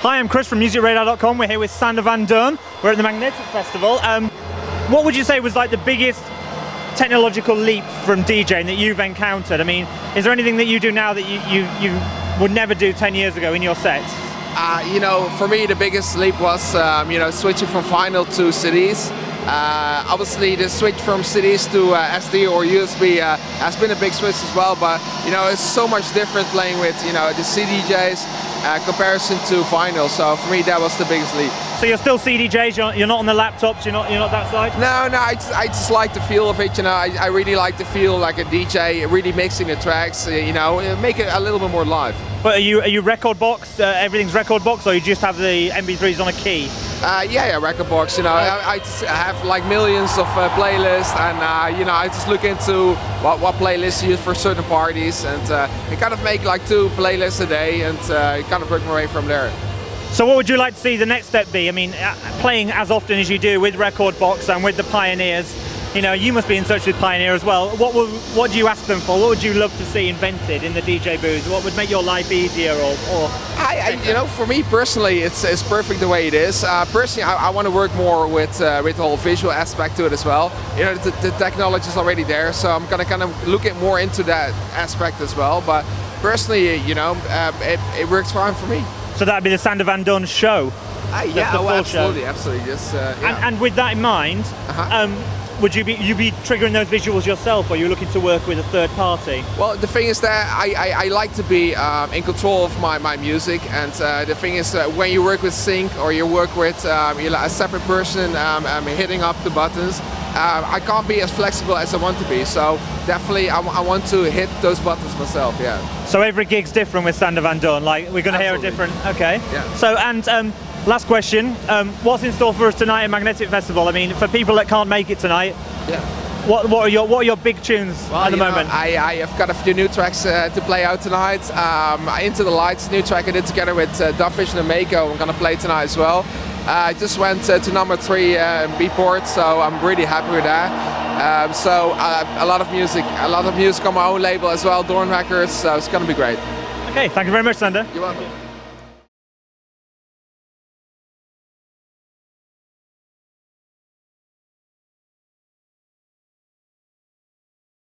Hi, I'm Chris from MusicRadar.com. We're here with Sander van Doorn. We're at the Magnetic Festival. What would you say was like the biggest technological leap from DJing that you've encountered? I mean, is there anything that you do now that you would never do 10 years ago in your sets? You know, for me the biggest leap was you know, switching from vinyl to CDs. Obviously the switch from CDs to SD or USB has been a big switch as well, but you know, it's so much different playing with, you know, the CDJs comparison to vinyl. So for me that was the biggest leap. So you're still CDJs, you're not on the laptops, you're not that side? No, I just like the feel of it, you know. I really like to feel like a DJ, really mixing the tracks, you know, make it a little bit more live. But are you record boxed, everything's record boxed, or you just have the MP3s on a key? Yeah, record box, you know. I just have like millions of playlists, and you know, I just look into what playlists you use for certain parties, and I kind of make like 2 playlists a day, and kind of work my way from there. So what would you like to see the next step be? I mean, playing as often as you do with Record Box and with the Pioneers, you know, you must be in touch with Pioneer as well. What do you ask them for? What would you love to see invented in the DJ booth? What would make your life easier, or? You know, for me personally, it's perfect the way it is. Personally, I want to work more with the whole visual aspect to it as well. You know, the technology is already there, so I'm gonna kind of look more into that aspect as well. But personally, you know, it works fine for me. So that'd be the Sander van Doorn show? Yeah, absolutely, absolutely. Just, yeah. And with that in mind, would you be triggering those visuals yourself, or are you looking to work with a third party? Well, the thing is that I like to be in control of my music, and the thing is when you work with sync or you work with a separate person hitting up the buttons, I can't be as flexible as I want to be. So definitely I want to hit those buttons myself. Yeah. So every gig's different with Sander van Doorn. Like we're going to hear a different. Okay. Yeah. So last question, what's in store for us tonight at Magnetic Festival? I mean, for people that can't make it tonight, yeah. What are your big tunes at the moment? I have got a few new tracks to play out tonight. Into the Lights, new track I did together with Dovvish and Mako. I'm gonna play tonight as well. I just went to number 3 Beatport, so I'm really happy with that. So a lot of music on my own label as well, Doorn Records. So it's gonna be great. Okay, thank you very much, Sander. You're welcome.